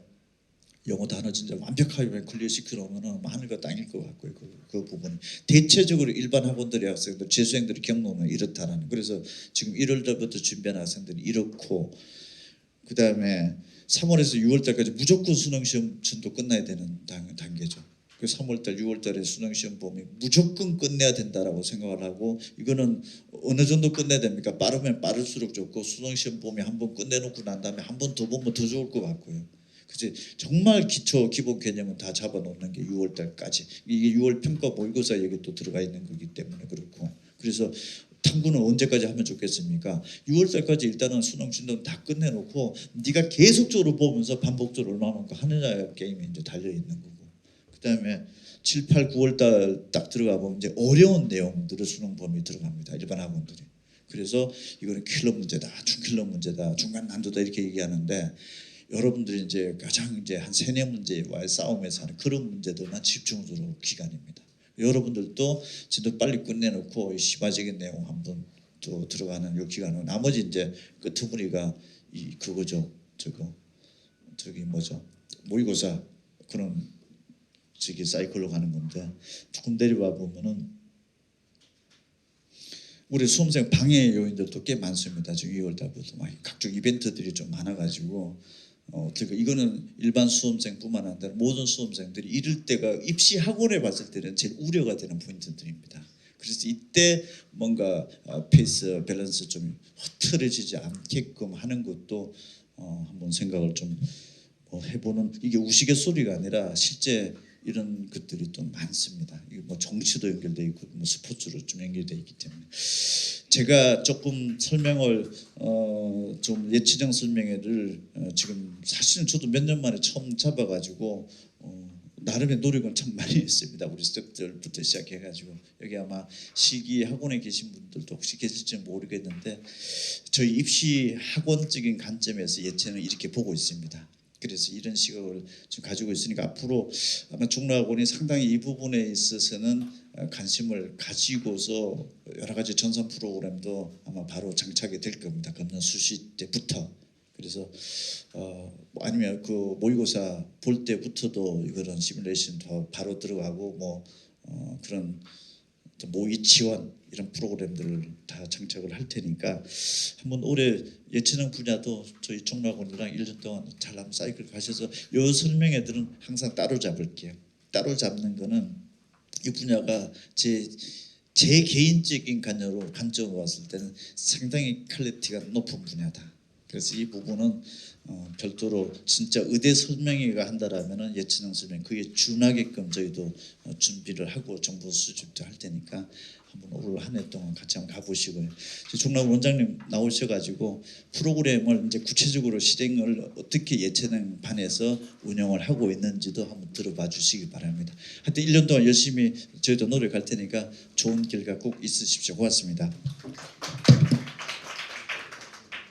영어 단어 진짜 완벽하게 클리어시켜 놓으면 하늘과 땅일 것 같고요. 그 부분 대체적으로 일반 학원들의 학생들, 재수생들의 경로는 이렇다라는. 그래서 지금 1월 달부터 준비하는 학생들이 이렇고, 그 다음에 3월에서 6월 달까지 무조건 수능 시험 전도 끝나야 되는 단계죠. 그 3월 달, 6월 달에 수능 시험 범위 무조건 끝내야 된다라고 생각을 하고, 이거는 어느 정도 끝내야 됩니까? 빠르면 빠를수록 좋고, 수능 시험 범위 한번 끝내놓고 난 다음에 한 번 더 보면 더 좋을 것 같고요. 그치? 정말 기초 기본 개념은 다 잡아놓는 게 6월 달까지. 이게 6월 평가 모의고사 얘기 또 들어가 있는 거기 때문에 그렇고. 그래서 탐구는 언제까지 하면 좋겠습니까? 6월 달까지 일단은 수능 진도는 다 끝내놓고 네가 계속적으로 보면서 반복적으로 얼마만큼 하느냐의 게임이 이제 달려 있는 거고. 그다음에 7, 8, 9월 달 딱 들어가 보면 이제 어려운 내용들을 수능 범위 들어갑니다. 일반 학원들이. 그래서 이거는 킬러 문제다, 중킬러 문제다, 중간 난도다 이렇게 얘기하는데, 여러분들이 이제 가장 이제 한 3-4문제와의 싸움에서 하는 그런 문제들만 집중적으로 기간입니다. 여러분들도 진도 빨리 끝내놓고 시바적인 내용 한번 또 들어가는 요 기간은, 나머지 이제 끄트머리가 그거죠. 저기 뭐죠? 모의고사 그런 사이클로 가는 건데, 조금 내려와 보면은 우리 수험생 방해 요인들도 꽤 많습니다. 지금 2월 달부터 막 각종 이벤트들이 좀 많아가지고. 그러니까 이거는 일반 수험생뿐만 아니라 모든 수험생들이 이럴 때가 입시 학원에 봤을 때는 제일 우려가 되는 포인트들입니다. 그래서 이때 뭔가 페이스 밸런스 좀 흐트러지지 않게끔 하는 것도 한번 생각을 좀 해보는, 이게 우스갯소리가 아니라 실제 이런 것들이 또 많습니다. 이게 뭐 정치도 연결돼 있고 뭐 스포츠로 좀 연결돼 있기 때문에 제가 조금 설명을 좀 예치정 설명회를 지금 사실은 저도 몇 년 만에 처음 잡아가지고 나름의 노력을 참 많이 했습니다. 우리 스태프들부터 시작해가지고, 여기 아마 시기 학원에 계신 분들도 혹시 계실지 모르겠는데 저희 입시 학원적인 관점에서 예체는 이렇게 보고 있습니다. 그래서 이런 시각을 좀 가지고 있으니까 앞으로 아마 종로학원이 상당히 이 부분에 있어서는 관심을 가지고서 여러 가지 전산 프로그램도 아마 바로 장착이 될 겁니다. 금년 수시 때부터. 그래서 아니면 그 모의고사 볼 때부터도 이런 시뮬레이션 더 바로 들어가고 뭐 그런 모의 지원 이런 프로그램들을 다 장착을 할 테니까 한번 올해 예체능 분야도 저희 종로학원이랑 1년 동안 잘 한번 사이클 가셔서 요 설명회들은 항상 따로 잡을게요. 따로 잡는 거는 이 분야가 제 개인적인 관점으로 봤을 때는 상당히 퀄리티가 높은 분야다. 그래서 이 부분은 별도로 진짜 의대 설명회가 한다라면은 예체능 설명 그에 준하게끔 저희도 준비를 하고 정보 수집도 할 테니까 한번 올 한 해 동안 같이 한번 가보시고요. 종락 원장님 나오셔가지고 프로그램을 이제 구체적으로 실행을 어떻게 예체능 반에서 운영을 하고 있는지도 한번 들어봐 주시기 바랍니다. 하여튼 1년 동안 열심히 저희도 노력할 테니까 좋은 결과 꼭 있으십시오. 고맙습니다.